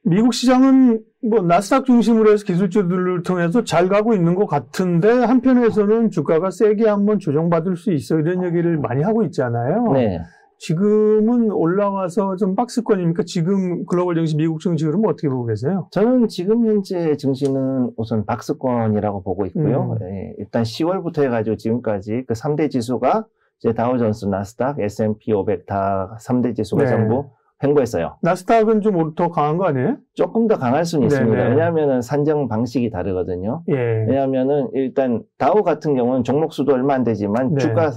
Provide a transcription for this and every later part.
미국 시장은 뭐 나스닥 중심으로 해서 기술주들을 통해서 잘 가고 있는 것 같은데 한편에서는 주가가 세게 한번 조정받을 수 있어 이런 얘기를 많이 하고 있잖아요. 네. 지금은 올라와서 좀 박스권입니까? 지금 글로벌 증시, 미국 증시 흐름 어떻게 보고 계세요? 저는 지금 현재 증시는 우선 박스권이라고 보고 있고요. 네, 일단 10월부터 해가지고 지금까지 그 3대 지수가 이제 다우존스, 나스닥, S&P 500 다 3대 지수가 네. 전부 횡보했어요. 나스닥은 좀 더 강한 거 아니에요? 조금 더 강할 수는 있습니다. 네네. 왜냐하면은 산정 방식이 다르거든요. 예. 왜냐하면은 일단 다우 같은 경우는 종목 수도 얼마 안 되지만 네. 주가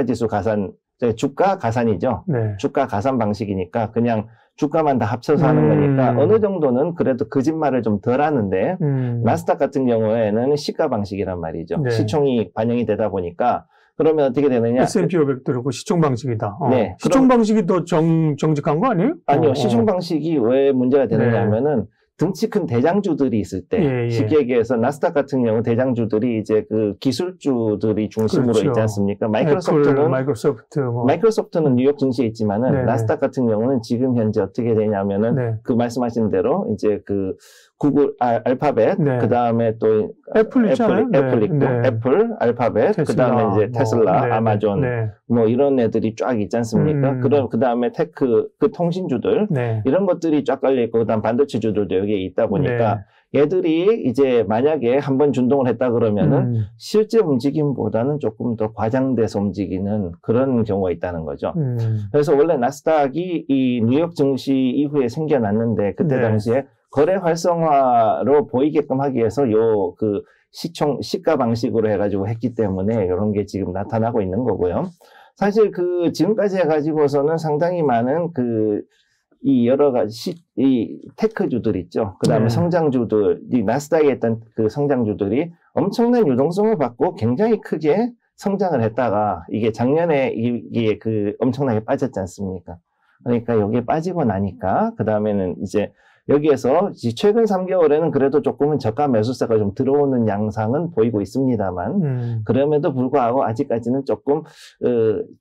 지수 가산, 주가 가산이죠. 네. 주가 가산 방식이니까 그냥 주가만 다 합쳐서 하는 거니까 어느 정도는 그래도 거짓말을 좀 덜 하는데 나스닥 같은 경우에는 시가 방식이란 말이죠. 네. 시총이 반영이 되다 보니까 그러면 어떻게 되느냐? S&P 500도 그렇고 시총 방식이다. 네. 시총 방식이 더 정직한 거 아니에요? 아니요. 시총 방식이 왜 문제가 되느냐 네. 하면은 등치 큰 대장주들이 있을 때, 예, 예. 쉽게 얘기해서 나스닥 같은 경우 대장주들이 이제 그 기술주들이 중심으로 그렇죠. 있지 않습니까? 애플, 마이크로소프트는 뉴욕 증시에 있지만은 네네. 나스닥 같은 경우는 지금 현재 어떻게 되냐면은 네. 그 말씀하신 대로 이제 그 구글, 알파벳, 네. 그 다음에 또 애플 있잖아요. 애플 있고, 네. 애플, 알파벳, 그 다음에 이제 테슬라, 네, 아마존, 네. 뭐 이런 애들이 쫙 있지 않습니까? 그 다음에 테크, 그 통신주들, 네. 이런 것들이 쫙 깔려있고, 그 다음 반도체주들도 여기에 있다 보니까, 얘들이 이제 만약에 한번 준동을 했다 그러면은, 실제 움직임보다는 조금 더 과장돼서 움직이는 그런 경우가 있다는 거죠. 그래서 원래 나스닥이 이 뉴욕 증시 이후에 생겨났는데, 그때 네. 당시에 거래 활성화로 보이게끔 하기 위해서 시가 방식으로 해가지고 했기 때문에 이런 게 지금 나타나고 있는 거고요. 사실 그 지금까지 해가지고서는 상당히 많은 이 여러 가지 이 테크주들 있죠. 그 다음에 네. 성장주들, 이 나스닥에 있던 그 성장주들이 엄청난 유동성을 받고 굉장히 크게 성장을 했다가 이게 작년에 이게 엄청나게 빠졌지 않습니까? 그러니까 여기에 빠지고 나니까 그 다음에는 이제 여기에서 최근 3개월에는 그래도 조금은 저가 매수세가 좀 들어오는 양상은 보이고 있습니다만 그럼에도 불구하고 아직까지는 조금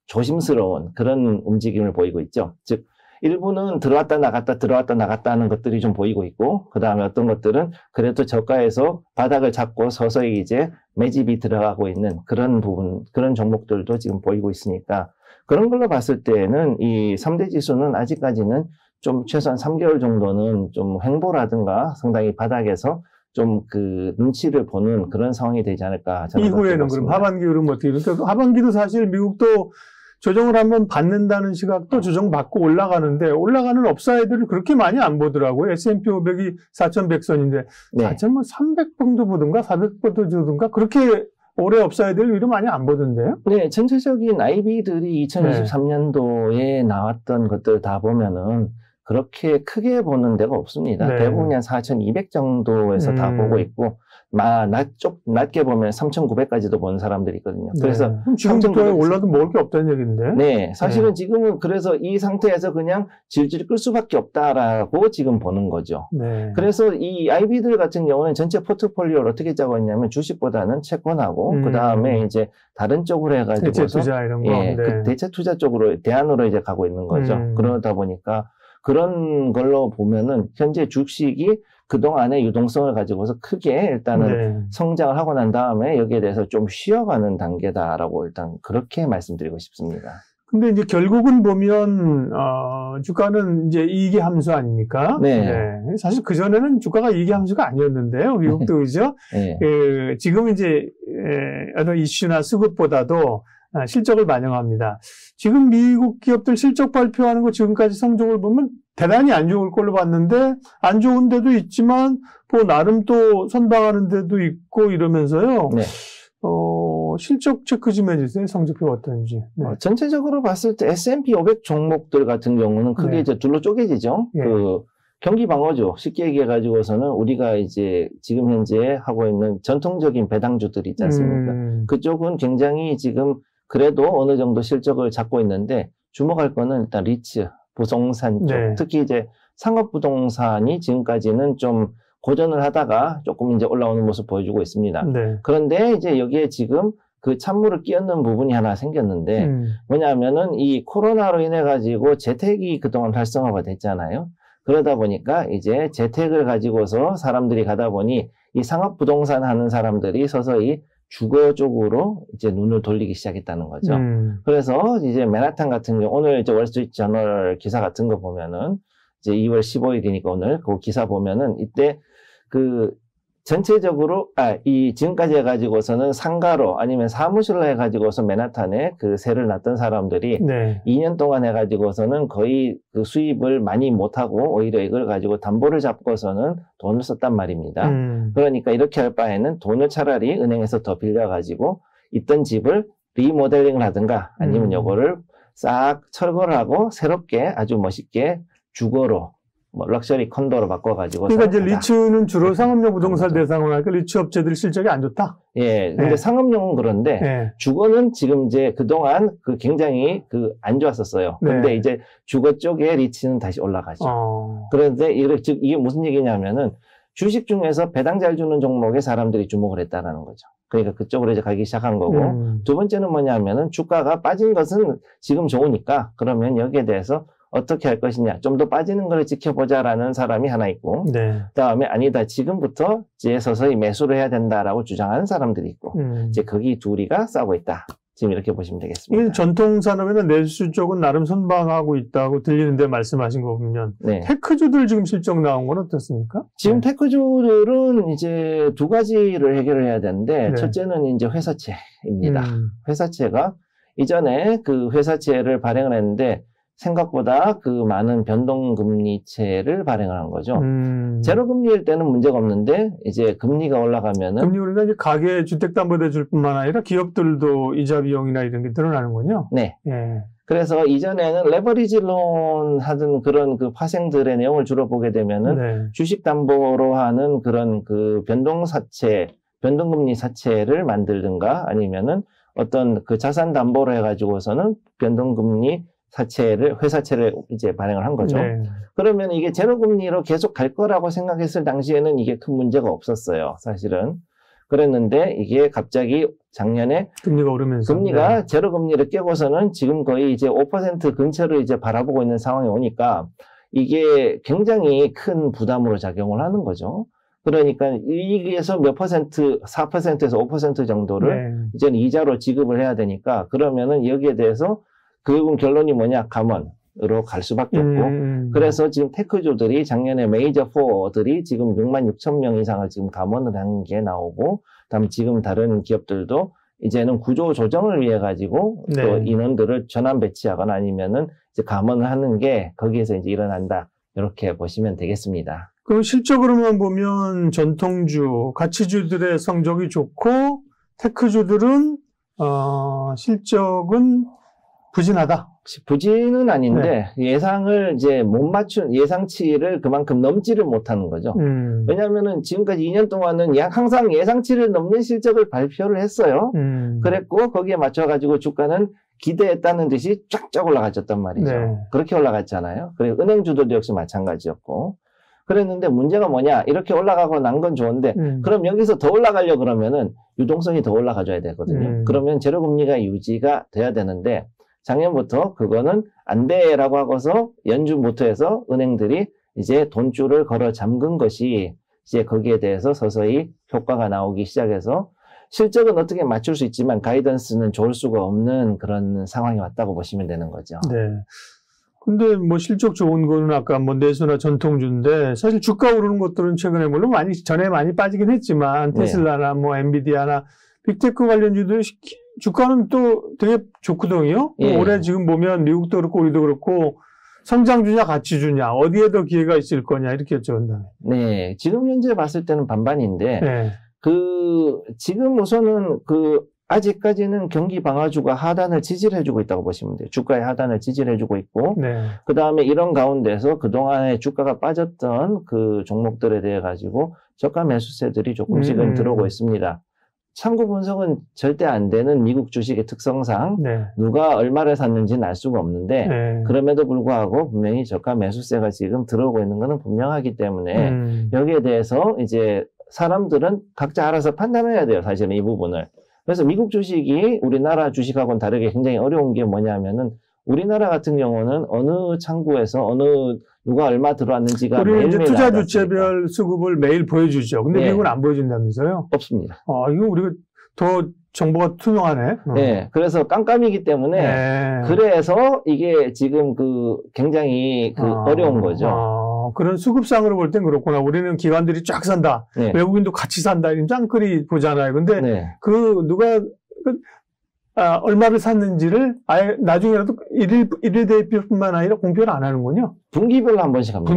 조심스러운 그런 움직임을 보이고 있죠. 즉 일부는 들어왔다 나갔다 하는 것들이 좀 보이고 있고 그 다음에 어떤 것들은 그래도 저가에서 바닥을 잡고 서서히 이제 매집이 들어가고 있는 그런 부분, 그런 종목들도 지금 보이고 있으니까 그런 걸로 봤을 때는 이 3대 지수는 아직까지는 좀 최소한 3개월 정도는 좀 횡보라든가 상당히 바닥에서 좀 눈치를 보는 그런 상황이 되지 않을까. 저는 이후에는 그럼 하반기 흐름 어떻게 그러니까 하반기도 사실 미국도 조정을 한번 받는다는 시각도 조정받고 올라가는데 올라가는 업사이드를 그렇게 많이 안 보더라고요. S&P 500이 4,100선인데 네. 4,300번도 보든가 400번도 보든가 그렇게 올해 업사이드를 위로 많이 안 보던데요? 네, 전체적인 IB들이 2023년도에 나왔던 것들 다 보면은 그렇게 크게 보는 데가 없습니다. 네. 대부분 한 4,200 정도에서 다 보고 있고, 낮게 보면 3,900까지도 보는 사람들이 있거든요. 그래서 그럼 지금부터 올라도 먹을 게 없다는 얘기인데? 네, 사실은 지금은 그래서 이 상태에서 그냥 질질 끌 수밖에 없다라고 지금 보는 거죠. 네. 그래서 이 IB들 같은 경우는 전체 포트폴리오를 어떻게 짜고 있냐면 주식보다는 채권하고 그 다음에 이제 다른 쪽으로 해가지고서 대체 투자 이런 거. 예, 그 대체 투자 쪽으로 대안으로 이제 가고 있는 거죠. 그러다 보니까 그런 걸로 보면은 현재 주식이 그동안의 유동성을 가지고서 크게 일단은 성장을 하고 난 다음에 여기에 대해서 좀 쉬어가는 단계다라고 일단 그렇게 말씀드리고 싶습니다. 근데 이제 결국은 보면, 주가는 이제 이익의 함수 아닙니까? 네. 네. 사실 그전에는 주가가 이익의 함수가 아니었는데요. 미국도 그죠? 네. 지금 이제, 어느 이슈나 수급보다도 실적을 반영합니다. 지금 미국 기업들 실적 발표하는 거 지금까지 성적을 보면 대단히 안 좋을 걸로 봤는데 안 좋은 데도 있지만 뭐 나름 또 선방하는 데도 있고 이러면서요. 네. 실적 체크 좀 해주세요. 성적표가 어떤지. 네. 전체적으로 봤을 때 S&P 500 종목들 같은 경우는 크게 이제 둘로 쪼개지죠. 예. 경기 방어죠. 쉽게 얘기해가지고서는 우리가 이제 지금 현재 하고 있는 전통적인 배당주들 있지 않습니까? 그쪽은 굉장히 지금 그래도 어느 정도 실적을 잡고 있는데 주목할 거는 일단 리츠, 부동산 쪽. 네. 특히 이제 상업부동산이 지금까지는 좀 고전을 하다가 조금 이제 올라오는 모습 보여주고 있습니다. 네. 그런데 이제 여기에 지금 그 찬물을 끼얹는 부분이 하나 생겼는데 뭐냐면은 이 코로나로 인해 가지고 재택이 그동안 활성화가 됐잖아요. 그러다 보니까 이제 재택을 가지고서 사람들이 가다 보니 이 상업부동산 하는 사람들이 서서히 주거 쪽으로 이제 눈을 돌리기 시작했다는 거죠. 그래서 이제 맨하탄 같은 경우 오늘 이제 월스트리트 저널 기사 같은 거 보면은 이제 2월 15일이니까 오늘 그 기사 보면은 이때 그 전체적으로 이 지금까지 해가지고서는 상가로 아니면 사무실로 해가지고서 맨하탄에 그 세를 놨던 사람들이 네. 2년 동안 해가지고서는 거의 그 수입을 많이 못하고 오히려 이걸 가지고 담보를 잡고서는 돈을 썼단 말입니다. 그러니까 이렇게 할 바에는 돈을 차라리 은행에서 더 빌려가지고 있던 집을 리모델링을 하든가 아니면 요거를 싹 철거를 하고 새롭게 아주 멋있게 주거로 뭐 럭셔리 컨도로 바꿔가지고. 그러니까 이제 리츠는 주로 상업용 부동산 대상으로 하니까 리츠 업체들이 실적이 안 좋다. 예. 근데 상업용은 그런데 주거는 지금 이제 그동안 그 굉장히 그 안 좋았었어요. 근데 이제 주거 쪽에 리츠는 다시 올라가죠. 그런데 이게 무슨 얘기냐면은 주식 중에서 배당 잘 주는 종목에 사람들이 주목을 했다라는 거죠. 그러니까 그쪽으로 이제 가기 시작한 거고. 두 번째는 뭐냐면은 주가가 빠진 것은 지금 좋으니까 그러면 여기에 대해서 어떻게 할 것이냐, 좀 더 빠지는 걸 지켜보자라는 사람이 하나 있고, 그다음에 아니다, 지금부터 이제 서서히 매수를 해야 된다라고 주장하는 사람들이 있고, 이제 거기 둘이가 싸우고 있다. 지금 이렇게 보시면 되겠습니다. 전통 산업에는 내수 쪽은 나름 선방하고 있다고 들리는데 말씀하신 거 보면 테크주들 지금 실적 나온 건 어떻습니까? 지금 테크주들은 이제 두 가지를 해결을 해야 되는데 첫째는 이제 회사채입니다. 회사채가 이전에 그 회사채를 발행을 했는데 생각보다 그 많은 변동금리채를 발행을 한 거죠. 제로금리일 때는 문제가 없는데 이제 금리가 올라가면은 금리 우리가 이제 가계 주택담보대출뿐만 아니라 기업들도 이자 비용이나 이런 게 늘어나는군요. 네. 그래서 이전에는 레버리지론 하던 그런 그 파생들의 내용을 주로 보게 되면은 주식담보로 하는 그런 그 변동금리 사채를 만들든가 아니면은 어떤 그 자산담보로 해가지고서는 변동금리 회사채를 이제 발행을 한 거죠. 그러면 이게 제로금리로 계속 갈 거라고 생각했을 당시에는 이게 큰 문제가 없었어요, 사실은. 그랬는데 이게 갑자기 작년에 금리가 오르면서 금리가 제로금리를 깨고서는 지금 거의 이제 5% 근처를 이제 바라보고 있는 상황이 오니까 이게 굉장히 큰 부담으로 작용을 하는 거죠. 그러니까 이익에서 몇 퍼센트, 4%에서 5% 정도를 이제는 이자로 지급을 해야 되니까 그러면은 여기에 대해서 결국은 결론이 뭐냐? 감원으로 갈 수밖에 없고. 그래서 지금 테크주들이 작년에 메이저 4들이 지금 6만 6천 명 이상을 지금 감원을 한 게 나오고, 그다음에 지금 다른 기업들도 이제는 구조 조정을 위해 가지고 또 인원들을 전환 배치하거나 아니면은 이제 감원을 하는 게 거기에서 이제 일어난다. 이렇게 보시면 되겠습니다. 그럼 실적으로만 보면 전통주, 가치주들의 성적이 좋고, 테크주들은, 실적은 부진하다. 부진은 아닌데 예상을 이제 못 맞춘 예상치를 그만큼 넘지를 못하는 거죠. 왜냐하면은 지금까지 2년 동안은 항상 예상치를 넘는 실적을 발표를 했어요. 그랬고 거기에 맞춰가지고 주가는 기대했다는 듯이 쫙쫙 올라갔었단 말이죠. 그렇게 올라갔잖아요. 그리고 은행주들도 역시 마찬가지였고. 그랬는데 문제가 뭐냐? 이렇게 올라가고 난 건 좋은데 그럼 여기서 더 올라가려고 그러면은 유동성이 더 올라가줘야 되거든요. 그러면 제로금리가 유지가 돼야 되는데 작년부터 그거는 안 돼라고 하고서 연준부터해서 은행들이 이제 돈줄을 걸어 잠근 것이 이제 거기에 대해서 서서히 효과가 나오기 시작해서 실적은 어떻게 맞출 수 있지만 가이던스는 좋을 수가 없는 그런 상황이 왔다고 보시면 되는 거죠. 근데 뭐 실적 좋은 거는 아까 뭐 내수나 전통주인데 사실 주가 오르는 것들은 최근에 물론 전에 많이 빠지긴 했지만 테슬라나 뭐 엔비디아나 빅테크 관련주들 주가는 또 되게 좋거든요. 올해 지금 보면 미국도 그렇고 우리도 그렇고 성장주냐 가치주냐 어디에 더 기회가 있을 거냐 이렇게 여쭤본다면. 네, 지금 현재 봤을 때는 반반인데 지금 우선은 아직까지는 경기 방어주가 하단을 지지해주고 있다고 보시면 돼요. 주가의 하단을 지지해주고 있고, 그 다음에 이런 가운데서 그동안에 주가가 빠졌던 그 종목들에 대해 가지고 저가 매수세들이 조금씩은 들어오고 있습니다. 참고 분석은 절대 안 되는 미국 주식의 특성상 누가 얼마를 샀는지는 알 수가 없는데 그럼에도 불구하고 분명히 저가 매수세가 지금 들어오고 있는 것은 분명하기 때문에 여기에 대해서 이제 사람들은 각자 알아서 판단해야 돼요. 사실은 이 부분을. 그래서 미국 주식이 우리나라 주식하고는 다르게 굉장히 어려운 게 뭐냐면은 우리나라 같은 경우는 어느 창구에서 어느 누가 얼마 들어왔는지가 우리 이제 매일매일 투자 나왔으니까. 주체별 수급을 매일 보여주죠. 근데 예. 미국은 안 보여준다면서요? 없습니다. 이거 우리가 더 정보가 투명하네. 네, 그래서 깜깜이기 때문에 네. 그래서 이게 지금 굉장히 어려운 거죠. 그런 수급상으로 볼 땐 그렇구나. 우리는 기관들이 쫙 산다. 네. 외국인도 같이 산다. 이런 짱끌이 보잖아요. 근데 네. 누가 얼마를 샀는지를 아예 나중에라도 일일 대표뿐만 아니라 공표를 안 하는군요. 분기별로 한 번씩 합니다.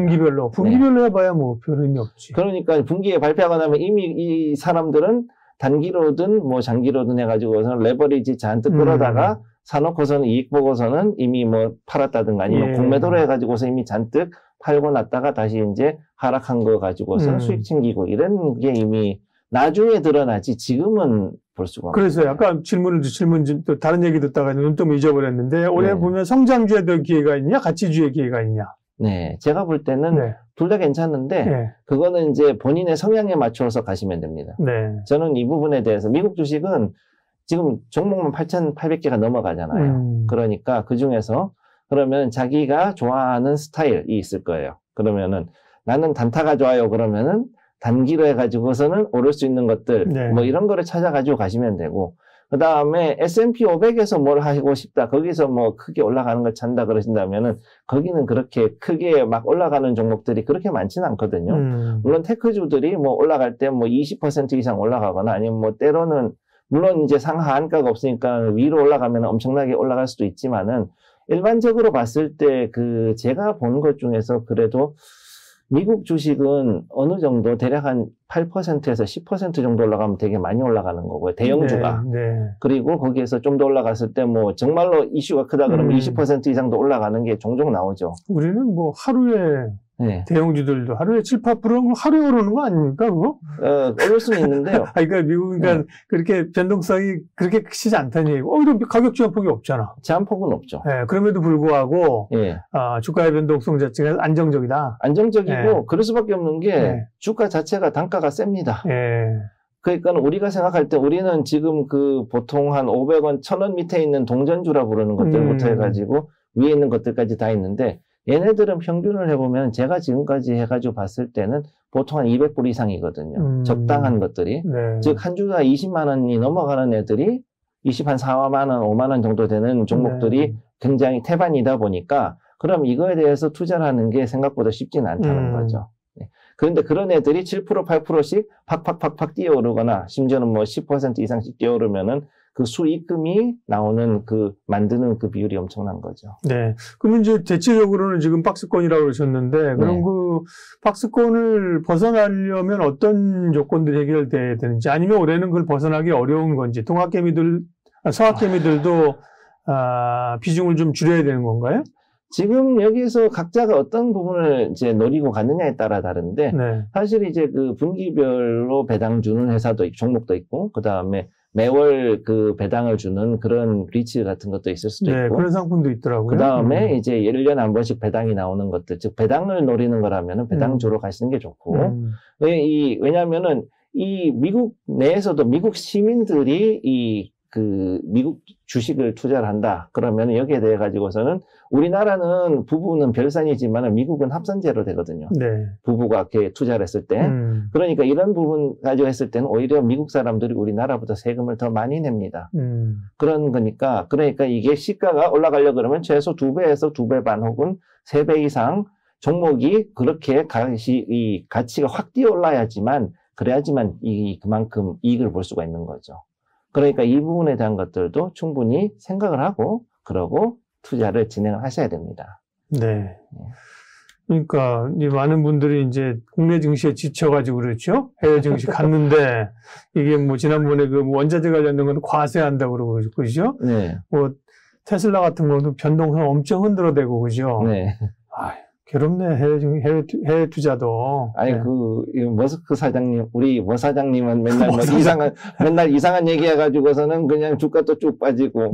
분기별로 해봐야 뭐 별 의미 없지. 그러니까 분기에 발표하고 나면 이미 이 사람들은 단기로든 뭐 장기로든 해가지고서는 레버리지 잔뜩 끌어다가 사놓고서는 이익 보고서는 이미 뭐 팔았다든가 아니면 공매도로 해가지고서 이미 잔뜩 팔고 났다가 다시 이제 하락한 거 가지고서 수익 챙기고 이런 게 이미 나중에 드러나지 지금은 볼 수가 없어요. 그래서 약간 질문 또 다른 얘기 듣다가 눈 좀 잊어버렸는데 올해 보면 성장주에 더 기회가 있냐 가치주에 기회가 있냐. 네, 제가 볼 때는 둘 다 괜찮은데 그거는 이제 본인의 성향에 맞춰서 가시면 됩니다. 저는 이 부분에 대해서 미국 주식은 지금 종목만 8,800개가 넘어가잖아요. 그러니까 그 중에서 그러면 자기가 좋아하는 스타일이 있을 거예요. 그러면은 나는 단타가 좋아요. 그러면은 단기로 해가지고서는 오를 수 있는 것들 뭐 이런 거를 찾아가지고 가시면 되고 그 다음에 S&P 500에서 뭘 하고 싶다. 거기서 뭐 크게 올라가는 걸 찾는다 그러신다면은 거기는 그렇게 크게 막 올라가는 종목들이 그렇게 많지는 않거든요. 물론 테크주들이 뭐 올라갈 때 뭐 20% 이상 올라가거나 아니면 뭐 때로는 물론 이제 상하한가가 없으니까 위로 올라가면 엄청나게 올라갈 수도 있지만은 일반적으로 봤을 때 제가 본 것 중에서 그래도 미국 주식은 어느 정도 대략 한 8%에서 10% 정도 올라가면 되게 많이 올라가는 거고요. 대형주가. 그리고 거기에서 좀 더 올라갔을 때 뭐 정말로 이슈가 크다 그러면 20% 이상도 올라가는 게 종종 나오죠. 우리는 뭐 하루에 대형주들도 하루에 7, 8%는 하루에 오르는 거 아닙니까, 그거? 오를 수는 있는데요. 그러니까 미국은 그렇게 변동성이 그렇게 크지 않다는 얘기고, 오히려 가격 제한폭이 없잖아. 제한폭은 없죠. 그럼에도 불구하고, 주가의 변동성 자체가 안정적이다. 안정적이고, 그럴 수밖에 없는 게, 주가 자체가 단가가 셉니다. 그러니까 우리가 생각할 때 우리는 지금 보통 한 500원, 1000원 밑에 있는 동전주라 부르는 것들부터 해가지고, 위에 있는 것들까지 다 있는데, 얘네들은 평균을 해보면 제가 지금까지 해가지고 봤을 때는 보통 한 200불 이상이거든요. 적당한 것들이. 즉, 한 주가 20만 원이 넘어가는 애들이 4만 원, 5만 원 정도 되는 종목들이 굉장히 태반이다 보니까 그럼 이거에 대해서 투자를 하는 게 생각보다 쉽지는 않다는 거죠. 그런데 그런 애들이 7%, 8%씩 팍팍팍팍 뛰어오르거나 심지어는 뭐 10% 이상씩 뛰어오르면은 수익금이 나오는 만드는 비율이 엄청난 거죠. 그러면 이제 대체적으로는 지금 박스권이라고 그러셨는데, 그럼 박스권을 벗어나려면 어떤 조건들이 해결돼야 되는지, 아니면 올해는 그걸 벗어나기 어려운 건지, 서학개미들도, 비중을 좀 줄여야 되는 건가요? 지금 여기서 각자가 어떤 부분을 이제 노리고 갔느냐에 따라 다른데, 사실 이제 분기별로 배당 주는 회사도 종목도 있고, 그 다음에 매월 배당을 주는 그런 리츠 같은 것도 있을 수도 있고. 그런 상품도 있더라고요. 그 다음에 이제 1년에 한 번씩 배당이 나오는 것들, 즉, 배당을 노리는 거라면은 배당주로 가시는 게 좋고. 왜냐면은 이 미국 내에서도 미국 시민들이 미국 주식을 투자를 한다. 그러면 여기에 대해 가지고서는 우리나라는 부부는 별산이지만 미국은 합산제로 되거든요. 부부가 이렇게 투자를 했을 때. 그러니까 이런 부분 가지고 했을 때는 오히려 미국 사람들이 우리나라보다 세금을 더 많이 냅니다. 그런 거니까, 그러니까 이게 시가가 올라가려고 그러면 최소 2배에서 2배 반 혹은 3배 이상 종목이 그렇게 이 가치가 확 뛰어 올라야지만, 그래야지만 그만큼 이익을 볼 수가 있는 거죠. 그러니까 이 부분에 대한 것들도 충분히 생각을 하고 그러고 투자를 진행을 하셔야 됩니다. 그러니까 많은 분들이 이제 국내 증시에 지쳐가지고 그렇죠. 해외 증시 갔는데 이게 뭐 지난번에 원자재 관련된 건 과세한다고 그러고 그죠? 뭐 테슬라 같은 것도 변동성 엄청 흔들어대고 그죠? 괴롭네, 해외 투자도. 아니, 머스크 사장님, 우리 모 사장님은 맨날 이상한 얘기 해가지고서는 그냥 주가 또 쭉 빠지고.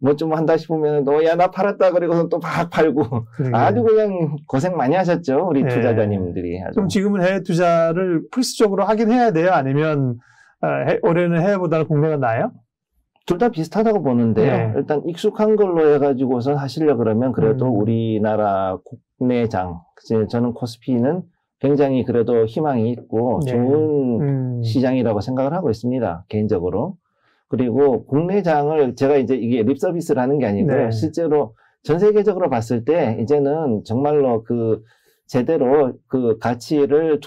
뭐 좀 한다 싶으면, 야, 나 팔았다. 그리고서 또 막 팔고. 아주 그냥 고생 많이 하셨죠. 우리 투자자님들이. 그럼 지금은 해외 투자를 필수적으로 하긴 해야 돼요? 아니면, 올해는 해외보다는 국내가 나아요? 둘 다 비슷하다고 보는데요. 네. 일단 익숙한 걸로 해가지고선 하시려 그러면 그래도 우리나라 국내장, 저는 코스피는 굉장히 그래도 희망이 있고 네. 좋은 시장이라고 생각을 하고 있습니다. 개인적으로. 그리고 국내장을 제가 이제 이게 립 서비스를 하는 게 아니고요. 네. 실제로 전 세계적으로 봤을 때 이제는 정말로 그 제대로 그 가치를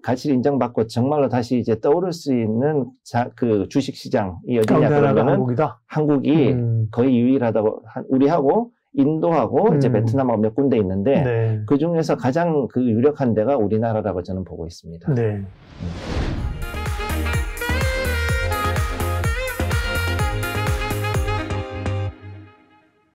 가치를 인정받고 정말로 다시 이제 떠오를 수 있는 그 주식 시장이 어디냐 그러면은 한국이다. 한국이 거의 유일하다고 우리하고 인도하고 이제 베트남하고 몇 군데 있는데 네. 그 중에서 가장 그 유력한 데가 우리나라라고 저는 보고 있습니다. 네.